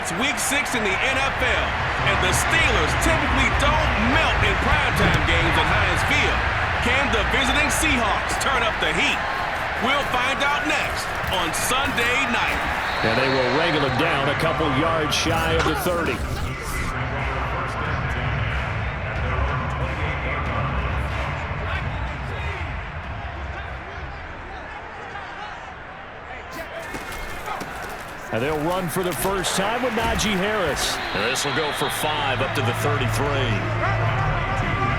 It's Week 6 in the NFL, and the Steelers typically don't melt in primetime games at Heinz Field. Can the visiting Seahawks turn up the heat? We'll find out next on Sunday night. And they will wrangle him down a couple yards shy of the 30. And they'll run for the first time with Najee Harris. And this will go for 5 up to the 33.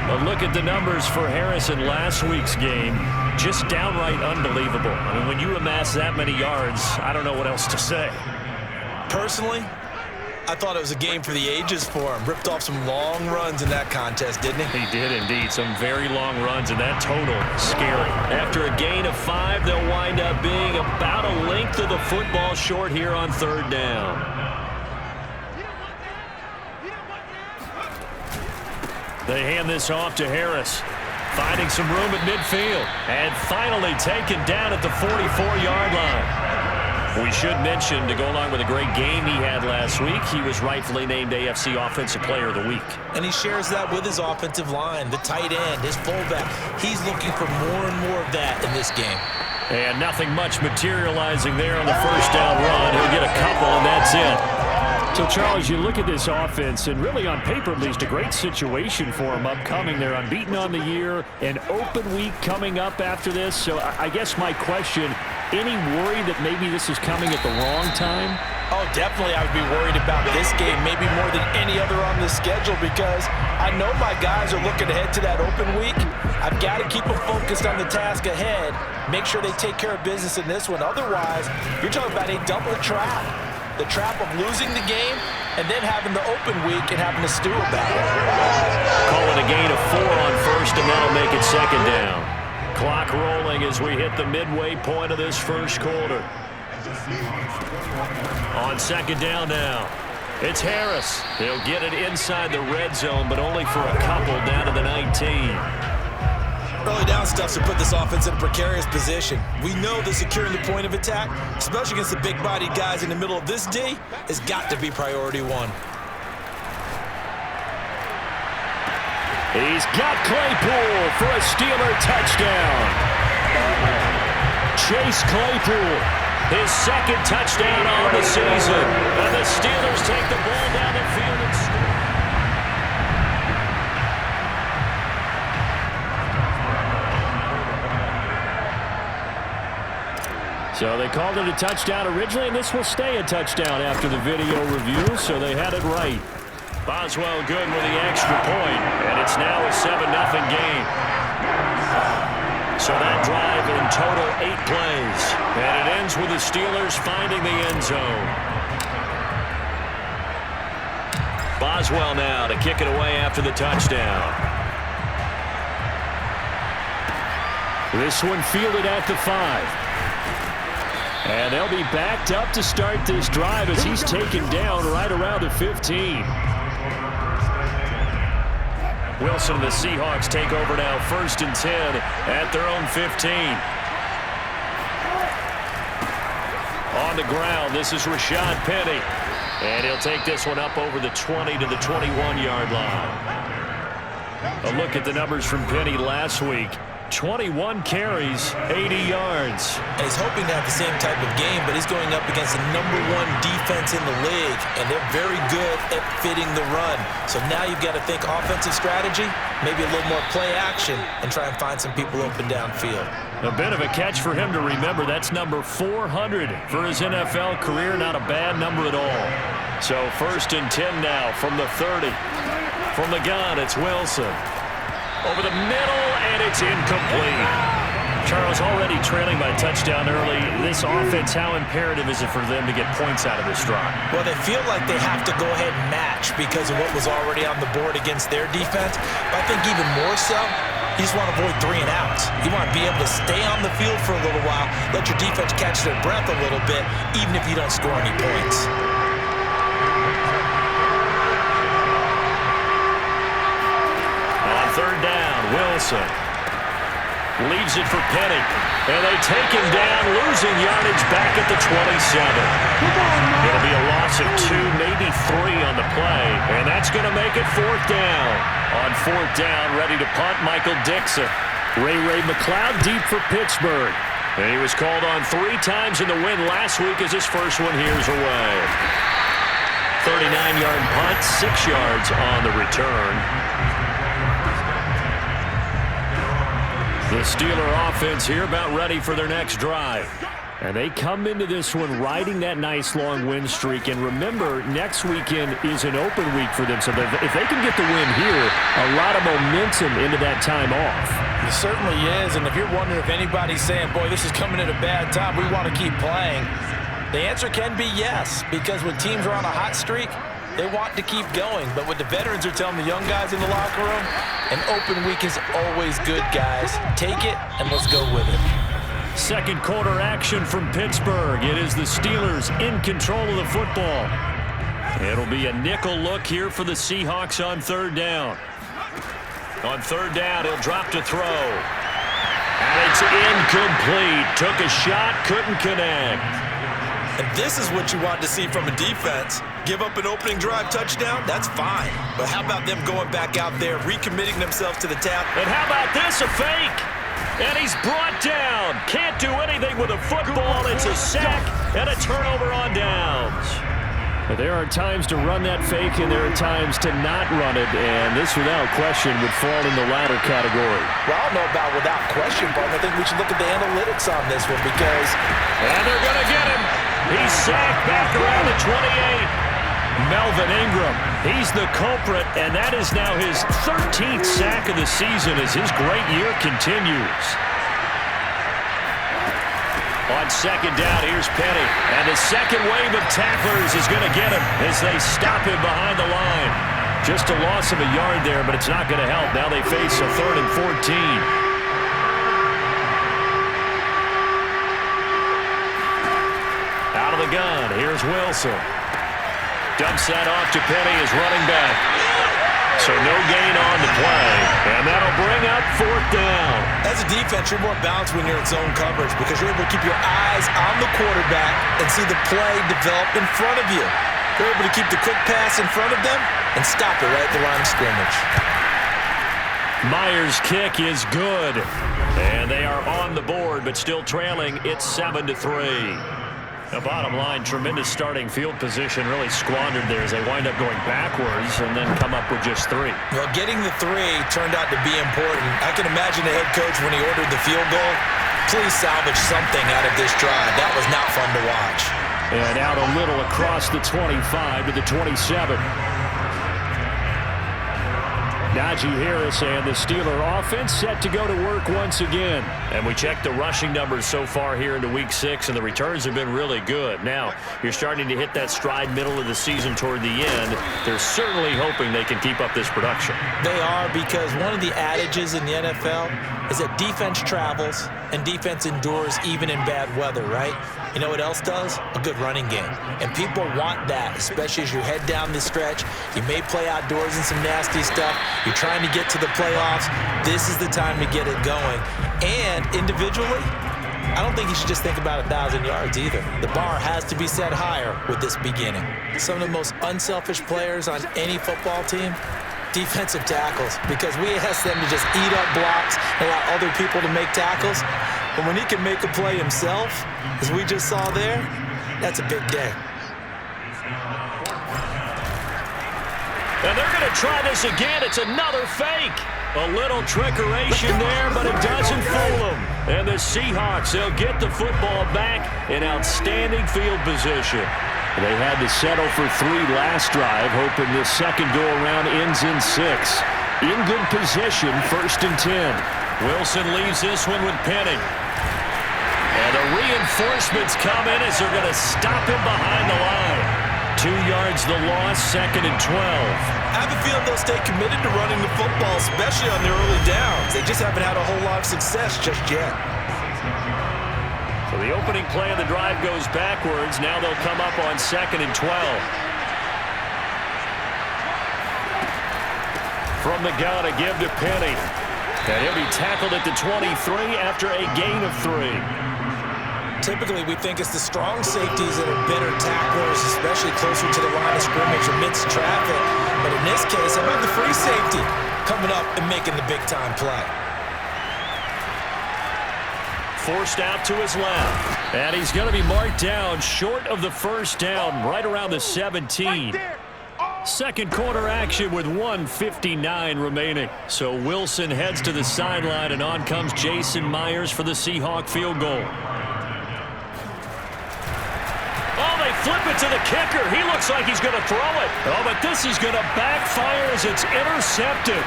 But look at the numbers for Harris in last week's game. Just downright unbelievable. I mean, when you amass that many yards, I don't know what else to say. Personally, I thought it was a game for the ages for him. Ripped off some long runs in that contest, didn't he? He did indeed. Some very long runs, and that total scary. After a gain of 5, they'll wind up being about a length of the football short here on third down. They hand this off to Harris, finding some room at midfield, and finally taken down at the 44-yard line. We should mention, to go along with a great game he had last week, he was rightfully named AFC Offensive Player of the Week. And he shares that with his offensive line, the tight end, his fullback. He's looking for more and more of that in this game. And nothing much materializing there on the first down run. He'll get a couple, and that's it. So, Charles, you look at this offense, and really on paper, at least, a great situation for them upcoming. They're unbeaten on the year, an open week coming up after this. So I guess my question, any worry that maybe this is coming at the wrong time? Oh, definitely I would be worried about this game, maybe more than any other on the schedule, because I know my guys are looking ahead to that open week. I've got to keep them focused on the task ahead, make sure they take care of business in this one. Otherwise, you're talking about a double trap. The trap of losing the game and then having the open week and having to stew about it. Call it a gain of 4 on first, and that'll make it second down. Clock rolling as we hit the midway point of this first quarter. On second down now, it's Harris. He'll get it inside the red zone, but only for a couple down to the 19. Early down stuff to put this offense in a precarious position. We know that securing the point of attack, especially against the big-bodied guys in the middle of this D, has got to be priority one. He's got Claypool for a Steeler touchdown. Chase Claypool, his second touchdown on the season. And the Steelers take the ball down the field and score. So they called it a touchdown originally, and this will stay a touchdown after the video review, so they had it right. Boswell good with the extra point, and it's now a 7-0 game. So that drive in total 8 plays, and it ends with the Steelers finding the end zone. Boswell now to kick it away after the touchdown. This one fielded at the 5. And they'll be backed up to start this drive as he's taken down right around the 15. Wilson and the Seahawks take over now, 1st and 10 at their own 15. On the ground, this is Rashad Penny. And he'll take this one up over the 20 to the 21-yard line. A look at the numbers from Penny last week. 21 carries, 80 yards. And he's hoping to have the same type of game, but he's going up against the #1 defense in the league, and they're very good at fitting the run. So now you've got to think offensive strategy, maybe a little more play action, and try and find some people open downfield. A bit of a catch for him to remember. That's number 400 for his NFL career. Not a bad number at all. So 1st and 10 now from the 30. From the gun, it's Wilson. Over the middle, and it's incomplete. Charles, already trailing by a touchdown early. This offense, how imperative is it for them to get points out of this drive? Well, they feel like they have to go ahead and match because of what was already on the board against their defense. But I think even more so, you just want to avoid 3 and outs. You want to be able to stay on the field for a little while, let your defense catch their breath a little bit, even if you don't score any points. Third down, Wilson leaves it for Penny, and they take him down, losing yardage back at the 27. It'll be a loss loss of 2, maybe 3 on the play, and that's going to make it 4th down. On 4th down, ready to punt, Michael Dixon. Ray McLeod deep for Pittsburgh. And he was called on 3 times in the win last week as his first one here's away. 39-yard punt, 6 yards on the return. The Steeler offense here about ready for their next drive. And they come into this one riding that nice long win streak. And remember, next weekend is an open week for them. So if they can get the win here, a lot of momentum into that time off. It certainly is. And if you're wondering if anybody's saying, boy, this is coming at a bad time, we want to keep playing, the answer can be yes. Because when teams are on a hot streak, they want to keep going. But what the veterans are telling the young guys in the locker room, an open week is always good, guys. Take it and let's go with it. Second quarter action from Pittsburgh. It is the Steelers in control of the football. It'll be a nickel look here for the Seahawks on 3rd down. On 3rd down, he'll drop to throw. And it's incomplete. Took a shot, couldn't connect. And this is what you want to see from a defense. Give up an opening drive touchdown, that's fine. But how about them going back out there, recommitting themselves to the task? And how about this, a fake? And he's brought down. Can't do anything with a football. It's a sack and a turnover on downs. There are times to run that fake, and there are times to not run it, and this, without question, would fall in the latter category. Well, I don't know about without question, but I think we should look at the analytics on this one because... And they're going to get him. He's sacked back around the 28. Melvin Ingram, he's the culprit, and that is now his 13th sack of the season as his great year continues. On 2nd down, here's Penny, and the second wave of tacklers is going to get him as they stop him behind the line. Just a loss of a yard there, but it's not going to help. Now they face a 3rd and 14. Out of the gun, here's Wilson. Dumps that off to Penny as running back. So no gain on the play. And that'll bring up 4th down. As a defense, you're more balanced when you're in zone coverage because you're able to keep your eyes on the quarterback and see the play develop in front of you. You're able to keep the quick pass in front of them and stop it right at the line of scrimmage. Myers' kick is good. And they are on the board, but still trailing. It's 7-3. The bottom line, tremendous starting field position, really squandered there as they wind up going backwards and then come up with just 3. Well, getting the 3 turned out to be important. I can imagine the head coach when he ordered the field goal, please salvage something out of this drive. That was not fun to watch. And out a little across the 25 to the 27. Najee Harris and the Steeler offense set to go to work once again. And we checked the rushing numbers so far here into Week 6, and the returns have been really good. Now, you're starting to hit that stride middle of the season toward the end. They're certainly hoping they can keep up this production. They are, because one of the adages in the NFL is that defense travels and defense endures even in bad weather, right? You know what else does? A good running game. And people want that, especially as you head down the stretch. You may play outdoors in some nasty stuff. You're trying to get to the playoffs. This is the time to get it going. And individually, I don't think you should just think about 1,000 yards either. The bar has to be set higher with this beginning. Some of the most unselfish players on any football team, defensive tackles, because we ask them to just eat up blocks and allow other people to make tackles. But when he can make a play himself, as we just saw there, that's a big day. And they're going to try this again. It's another fake. A little trickeration there, but it doesn't fool them. And the Seahawks, they'll get the football back in outstanding field position. They had to settle for 3 last drive, hoping this second go-around ends in 6. In good position, 1st and 10. Wilson leaves this one with Penny. And the reinforcements come in as they're going to stop him behind the line. 2 yards the loss, 2nd and 12. I have a feeling they'll stay committed to running the football, especially on their early downs. They just haven't had a whole lot of success just yet. So the opening play of the drive goes backwards. Now they'll come up on 2nd and 12. From the gun, a give to Penny. And he'll be tackled at the 23 after a gain of 3. Typically, we think it's the strong safeties that are better tacklers, especially closer to the line of scrimmage amidst traffic. But in this case, how about the free safety coming up and making the big-time play? Forced out to his left. And he's going to be marked down short of the first down, right around the 17. Second quarter action with 1:59 remaining. So Wilson heads to the sideline, and on comes Jason Myers for the Seahawk field goal. Oh, they flip it to the kicker. He looks like he's going to throw it. Oh, but this is going to backfire as it's intercepted.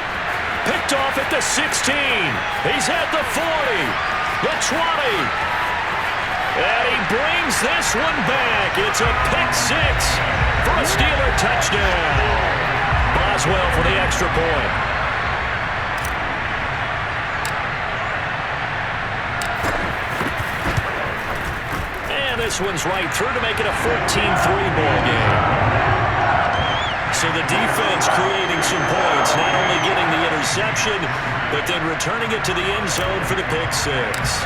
Picked off at the 16. He's at the 40. The 20. And he brings this one back. It's a pick six for a Steeler touchdown. Boswell for the extra point. And this one's right through to make it a 14-3 ball game. So the defense creating some points, not only getting the interception, but then returning it to the end zone for the pick six.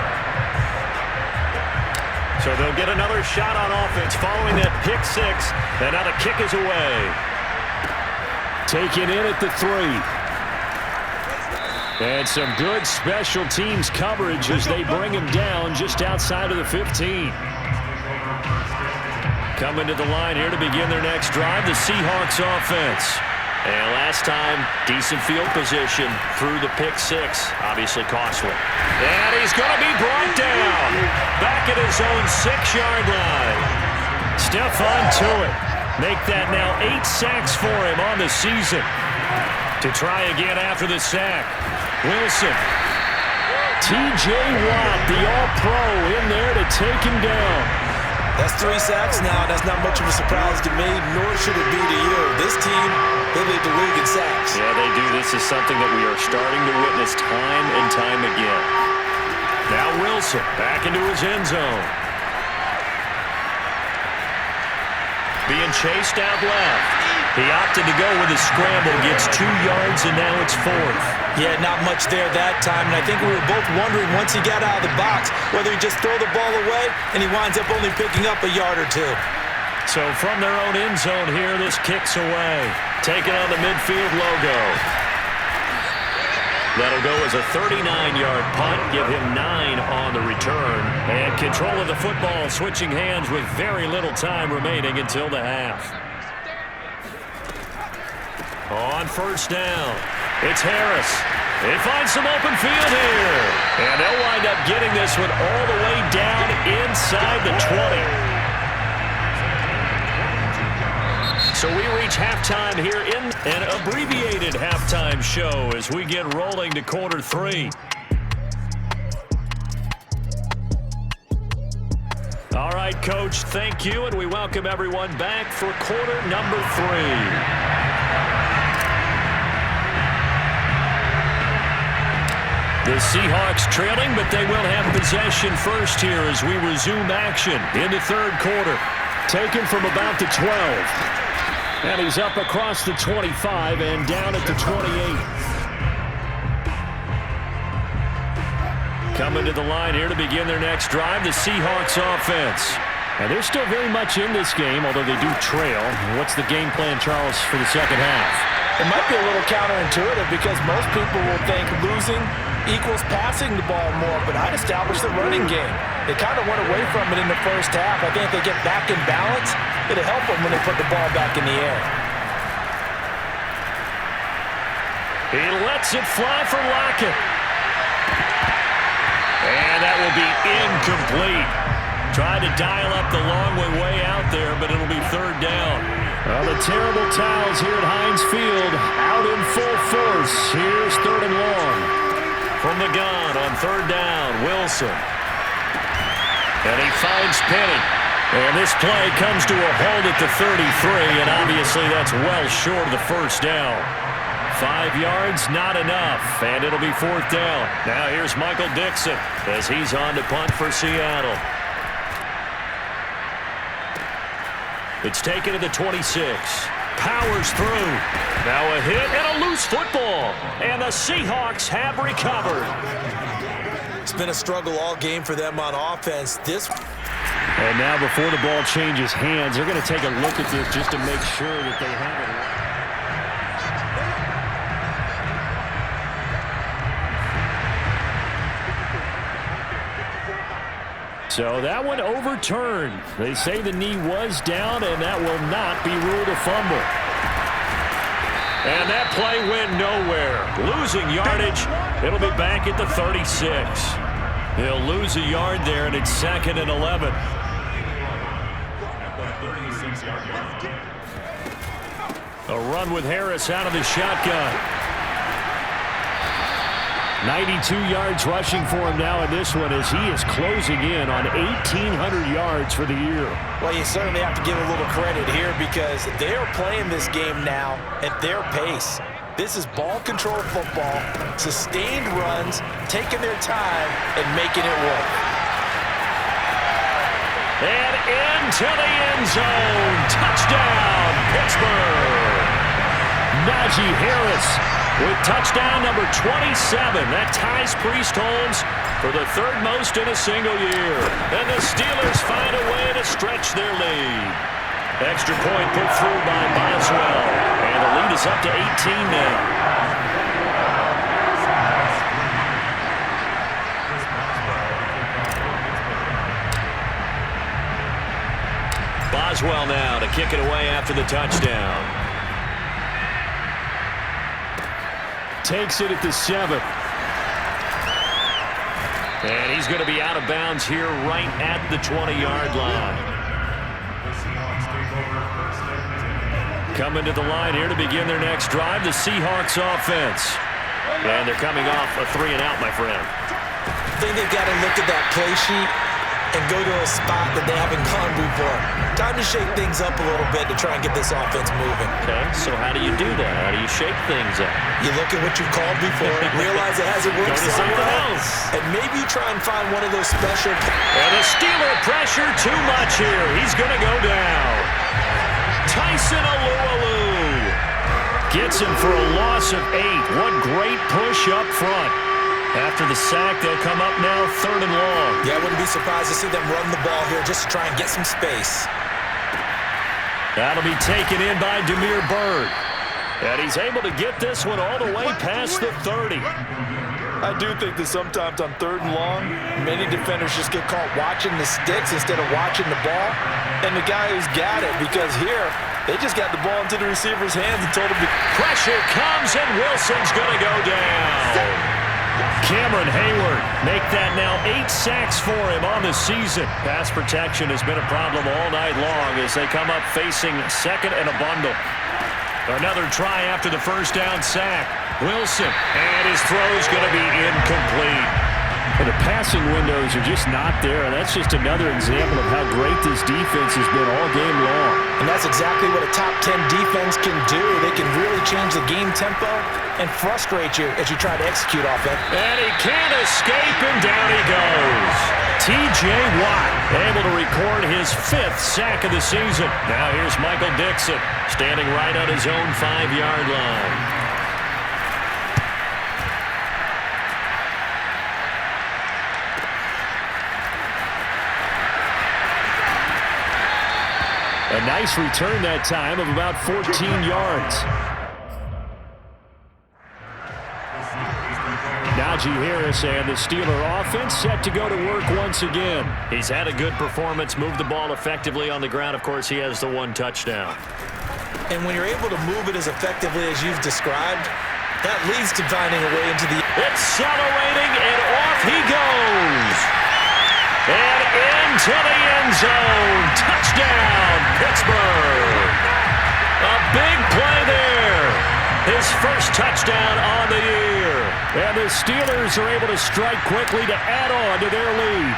So they'll get another shot on offense following that pick six, and now the kick is away. Taken in at the 3. And some good special teams coverage as they bring him down just outside of the 15. Coming to the line here to begin their next drive, the Seahawks offense. And last time, decent field position through the pick six. Obviously costly. And he's going to be brought down. Back at his own 6-yard line. Stephon Tuitt. Make that now 8 sacks for him on the season. To try again after the sack. Wilson. T.J. Watt, the all-pro, in there to take him down. That's 3 sacks now. That's not much of a surprise to me, nor should it be to you. This team, they lead the league in sacks. Yeah, they do. This is something that we are starting to witness time and time again. Now Wilson back into his end zone. Being chased out left. He opted to go with a scramble, gets 2 yards, and now it's 4th. Yeah, not much there that time, and I think we were both wondering once he got out of the box whether he'd just throw the ball away, and he winds up only picking up a yard or 2. So from their own end zone here, this kicks away. Taking on the midfield logo. That'll go as a 39-yard punt, give him 9 on the return. And control of the football, switching hands with very little time remaining until the half. On first down, it's Harris. They find some open field here. And they'll wind up getting this one all the way down inside the 20. So we reach halftime here in an abbreviated halftime show as we get rolling to quarter 3. All right, Coach, thank you, and we welcome everyone back for quarter number 3. The Seahawks trailing, but they will have possession first here as we resume action in the third quarter. Taken from about the 12. And he's up across the 25 and down at the 28. Coming to the line here to begin their next drive, the Seahawks offense. And they're still very much in this game, although they do trail. What's the game plan, Charles, for the second half? It might be a little counterintuitive because most people will think losing equals passing the ball more, but I'd establish the running game. They kind of went away from it in the first half. I think if they get back in balance, it'll help them when they put the ball back in the air. He lets it fly for Lockett. And that will be incomplete. Tried to dial up the long way out there, but it'll be third down. Well, the terrible towels here at Heinz Field out in full force. Here's third and long. From the gun on third down, Wilson. And he finds Penny. And this play comes to a halt at the 33, and obviously that's well short of the first down. 5 yards, not enough, and it'll be fourth down. Now here's Michael Dixon as he's on to punt for Seattle. It's taken to the 26. Powers through. Now a hit and a loose football. And the Seahawks have recovered. It's been a struggle all game for them on offense. And now before the ball changes hands, they're going to take a look at this just to make sure that they have it. So that one overturned. They say the knee was down, and that will not be ruled a fumble. And that play went nowhere. Losing yardage. It'll be back at the 36. They'll lose a yard there, and it's 2nd and 11. A run with Harris out of the shotgun. 92 yards rushing for him now in this one as he is closing in on 1,800 yards for the year. Well, you certainly have to give a little credit here because they are playing this game now at their pace. This is ball control football, sustained runs, taking their time and making it work. And into the end zone. Touchdown, Pittsburgh. Najee Harris with touchdown number 27. That ties Priest Holmes for the 3rd most in a single year. And the Steelers find a way to stretch their lead. Extra point put through by Boswell. And the lead is up to 18 now. Boswell now to kick it away after the touchdown. Takes it at the 7. And he's going to be out of bounds here right at the 20-yard line. Coming to the line here to begin their next drive, the Seahawks offense. And they're coming off a 3-and-out, my friend. I think they've got to look at that play sheet and go to a spot that they haven't gone before. Time to shake things up a little bit to try and get this offense moving. Okay, so how do you do that? How do you shake things up? You look at what you've called before, realize it hasn't worked somewhere else, and maybe try and find one of those special. And the Steeler pressure too much here. He's going to go down. Tyson Alualu gets him for a loss of 8. What great push up front. After the sack, they'll come up now 3rd and long. Yeah, I wouldn't be surprised to see them run the ball here just to try and get some space. That'll be taken in by Damiere Byrd. And he's able to get this one all the way past the 30. I do think that sometimes on 3rd and long, many defenders just get caught watching the sticks instead of watching the ball. And the guy who's got it, because here, they just got the ball into the receiver's hands and told him to. Pressure comes, and Wilson's going to go down. Cameron Hayward make that now 8 sacks for him on the season. Pass protection has been a problem all night long as they come up facing 2nd and a bundle. Another try after the 1st down sack. Wilson, and his throw's going to be incomplete. And the passing windows are just not there, and that's just another example of how great this defense has been all game long. And that's exactly what a top 10 defense can do. They can really change the game tempo and frustrate you as you try to execute offense. And he can't escape, and down he goes. T.J. Watt able to record his 5th sack of the season. Now here's Michael Dixon standing right on his own 5-yard line. A nice return that time of about 14 yards. Najee Harris and the Steeler offense set to go to work once again. He's had a good performance, moved the ball effectively on the ground. Of course, he has the 1 touchdown. And when you're able to move it as effectively as you've described, that leads to finding a way into the. Accelerating, and off he goes. And into the end zone. Touchdown, Pittsburgh. A big play there. His first touchdown on the year. And the Steelers are able to strike quickly to add on to their lead.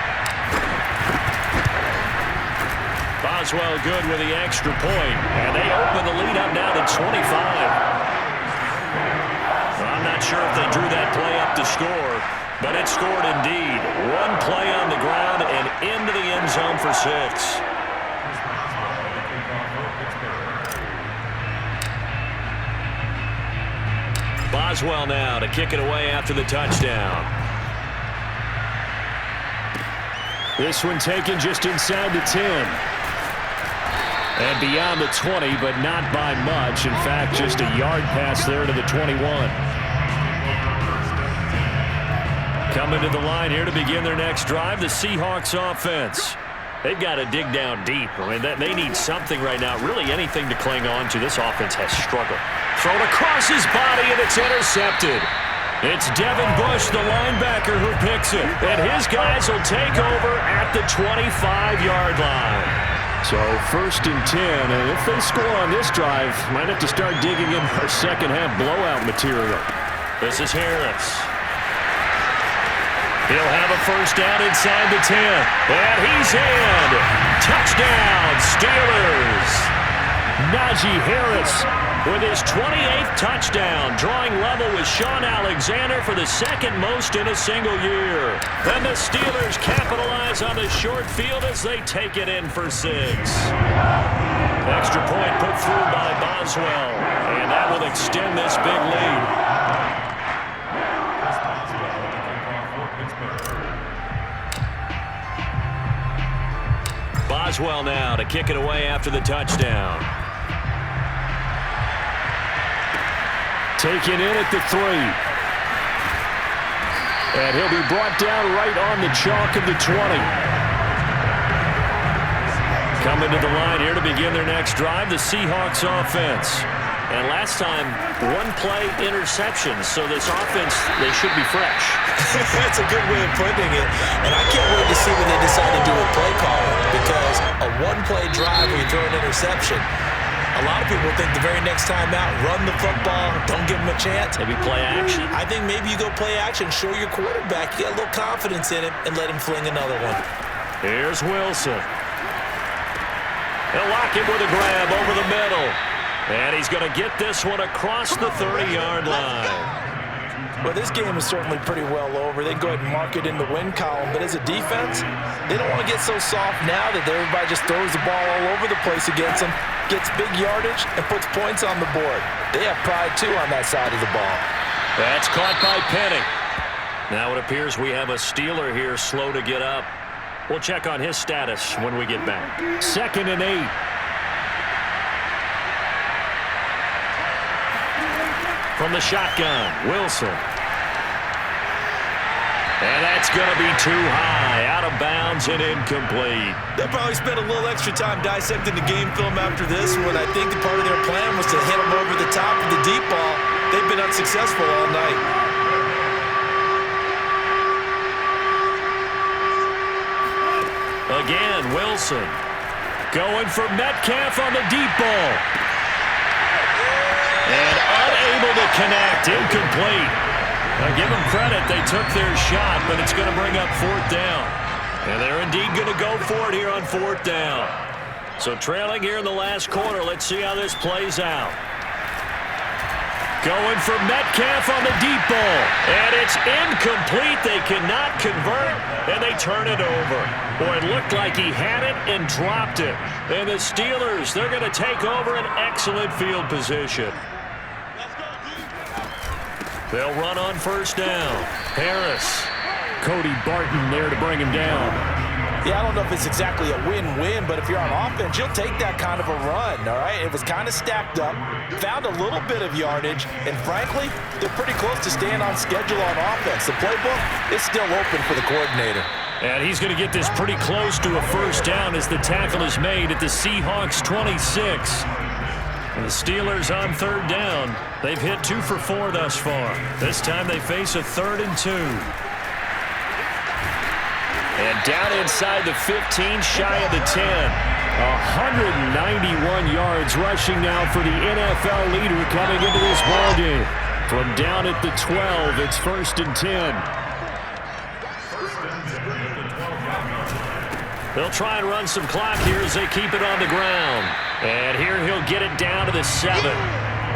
Boswell good with the extra point. And they open the lead up now to 25. I'm not sure if they drew that play up to score, but it scored indeed. 1 play on the ground and into the end zone for 6. Boswell now to kick it away after the touchdown. This one taken just inside the 10. And beyond the 20, but not by much. In fact, just a yard pass there to the 21. Coming to the line here to begin their next drive, the Seahawks offense. They've got to dig down deep. I mean, they need something right now, really anything to cling on to. This offense has struggled. Thrown across his body, and it's intercepted. It's Devin Bush, the linebacker, who picks it. And his guys will take over at the 25-yard line. So 1st and 10, and if they score on this drive, might have to start digging in our second-half blowout material. This is Harris. He'll have a first down inside the 10. And he's in. Touchdown, Steelers. Najee Harris with his 28th touchdown, drawing level with Shaun Alexander for the second most in a single year. And the Steelers capitalize on the short field as they take it in for 6. Extra point put through by Boswell. And that will extend this big lead. Boswell now to kick it away after the touchdown. Taken in at the 3. And he'll be brought down right on the chalk of the 20. Coming to the line here to begin their next drive, the Seahawks offense. And last time, 1-play interception. So this offense, they should be fresh. That's a good way of putting it. And I can't wait to see when they decide to do a play call. Because a 1-play drive where you throw an interception, a lot of people think the very next time out, run the football, don't give them a chance. Maybe play action? I think maybe you go play action, show your quarterback, you get a little confidence in him, and let him fling another one. Here's Wilson. He'll lock him with a grab over the middle. And he's going to get this one across the 30-yard line. Well, this game is certainly pretty well over. They can go ahead and mark it in the win column. But as a defense, they don't want to get so soft now that everybody just throws the ball all over the place against them, gets big yardage, and puts points on the board. They have pride, too, on that side of the ball. That's caught by Penning. Now it appears we have a Steeler here slow to get up. We'll check on his status when we get back. 2nd and 8. From the shotgun, Wilson. And that's going to be too high, out of bounds and incomplete. They'll probably spend a little extra time dissecting the game film after this one. I think the part of their plan was to hit them over the top of the deep ball. They've been unsuccessful all night. Again, Wilson. Going for Metcalf on the deep ball. And unable to connect, incomplete. Now give them credit, they took their shot, but it's going to bring up 4th down. And they're indeed going to go for it here on 4th down. So trailing here in the last quarter, let's see how this plays out. Going for Metcalf on the deep ball. And it's incomplete, they cannot convert, and they turn it over. Boy, it looked like he had it and dropped it. And the Steelers, they're going to take over an excellent field position. They'll run on 1st down. Harris. Cody Barton there to bring him down. Yeah, I don't know if it's exactly a win-win, but if you're on offense, you'll take that kind of a run, all right? It was kind of stacked up, found a little bit of yardage, and frankly, they're pretty close to staying on schedule on offense. The playbook is still open for the coordinator. And he's going to get this pretty close to a 1st down as the tackle is made at the Seahawks 26. And the Steelers on 3rd down. They've hit 2 for 4 thus far. This time they face a 3rd and 2. And down inside the 15, shy of the 10. 191 yards rushing now for the NFL leader coming into this ballgame. From down at the 12, it's 1st and 10. They'll try and run some clock here as they keep it on the ground. And here he'll get it down to the 7.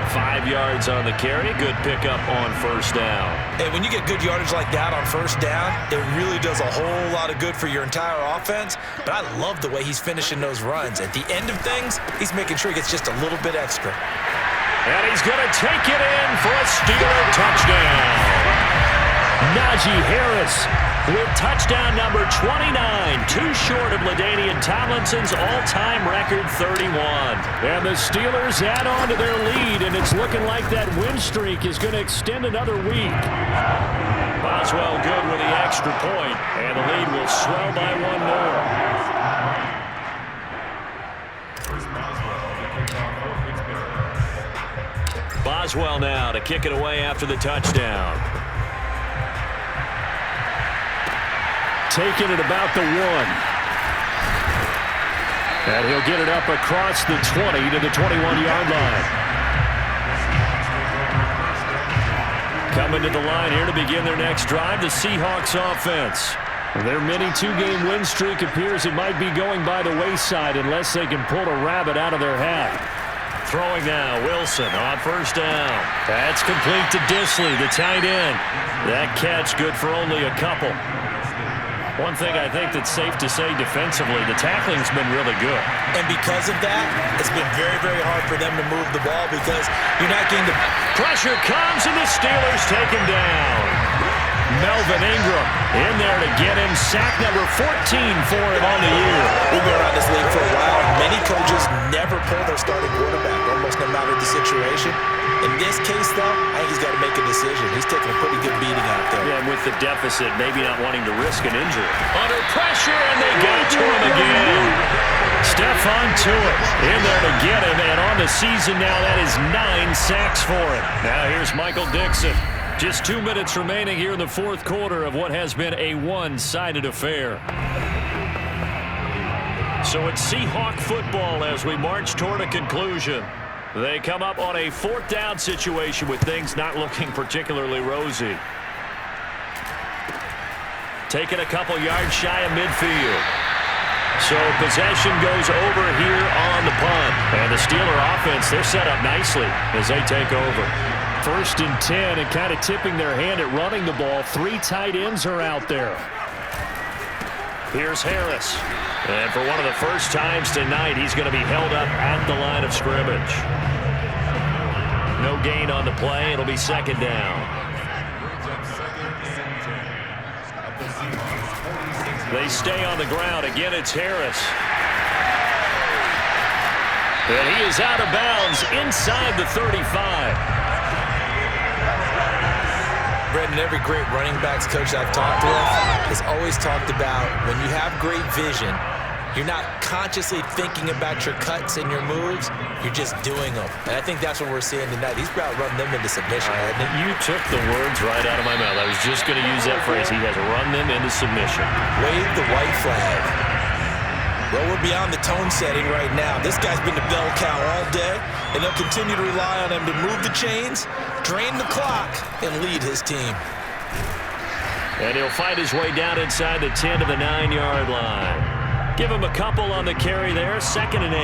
5 yards on the carry. Good pickup on 1st down. Hey, when you get good yardage like that on 1st down, it really does a whole lot of good for your entire offense. But I love the way he's finishing those runs. At the end of things, he's making sure he gets just a little bit extra. And he's going to take it in for a Steeler touchdown. Najee Harris with touchdown number 29, too short of LaDainian Tomlinson's all-time record 31. And the Steelers add on to their lead, and it's looking like that win streak is going to extend another week. Boswell good with the extra point, and the lead will swell by one more. Boswell now to kick it away after the touchdown. Taking it about the 1. And he'll get it up across the 20 to the 21-yard line. Coming to the line here to begin their next drive, the Seahawks offense. Their mini two-game win streak appears it might be going by the wayside unless they can pull a rabbit out of their hat. Throwing now, Wilson on first down. That's complete to Disley, the tight end. That catch good for only a couple. One thing I think that's safe to say defensively, the tackling's been really good. And because of that, it's been very, very hard for them to move the ball because you're not getting the pressure comes and the Steelers take him down. Melvin Ingram in there to get him. Sack number 14 for him on the year. We've been around this league for a while. Many coaches never pull their starting quarterback, almost no matter the situation. In this case, though, I think he's got to make a decision. He's taking a pretty good beating out there. Yeah, with the deficit, maybe not wanting to risk an injury. Under pressure, and they got to him again. Stephon Tuitt in there to get him, and on the season now, that is 9 sacks for him. Now here's Michael Dixon. Just 2 minutes remaining here in the fourth quarter of what has been a one-sided affair. So it's Seahawk football as we march toward a conclusion. They come up on a fourth down situation with things not looking particularly rosy. Taking a couple yards shy of midfield. So possession goes over here on the punt. And the Steeler offense, they're set up nicely as they take over. 1st and 10, and kind of tipping their hand at running the ball. 3 tight ends are out there. Here's Harris. And for one of the first times tonight, he's going to be held up at the line of scrimmage. No gain on the play. It'll be 2nd down. They stay on the ground. Again, it's Harris. And he is out of bounds inside the 35. Brendan, every great running backs coach I've talked with has always talked about when you have great vision, you're not consciously thinking about your cuts and your moves, you're just doing them. And I think that's what we're seeing tonight. He's about to run them into submission, hasn't he? You took the words right out of my mouth. I was just going to use that phrase. He has run them into submission. Wave the white flag. Well, we're beyond the tone setting right now. This guy's been the bell cow all day, and they'll continue to rely on him to move the chains, drain the clock, and lead his team. And he'll fight his way down inside the 10 to the 9-yard line. Give him a couple on the carry there, 2nd and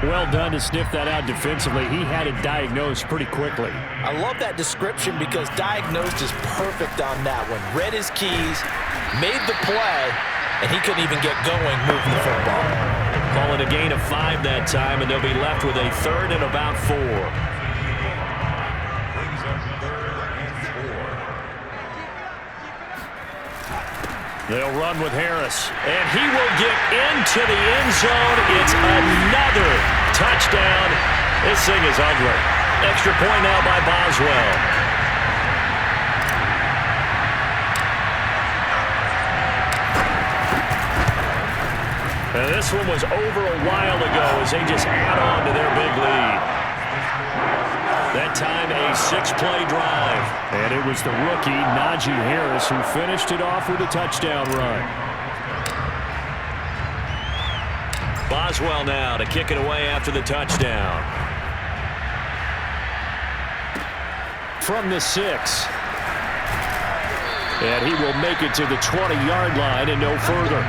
8. Well done to sniff that out defensively. He had it diagnosed pretty quickly. I love that description because diagnosed is perfect on that one. Read his keys, made the play, and he couldn't even get going moving the football. Call it a gain of 5 that time, and they'll be left with a 3rd and about 4. They'll run with Harris, and he will get into the end zone. It's another touchdown. This thing is ugly. Extra point now by Boswell. And this one was over a while ago as they just add on to their big lead. That time a 6-play drive. And it was the rookie, Najee Harris, who finished it off with a touchdown run. Boswell now to kick it away after the touchdown. From the 6. And he will make it to the 20-yard line and no further.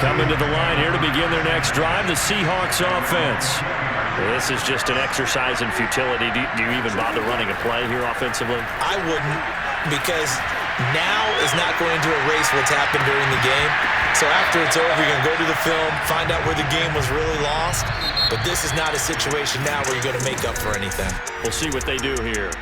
Coming to the line here to begin their next drive, the Seahawks offense. This is just an exercise in futility. Do you even bother running a play here offensively? I wouldn't, because now is not going to erase what's happened during the game. So after it's over, you're going to go to the film, find out where the game was really lost. But this is not a situation now where you're going to make up for anything. We'll see what they do here.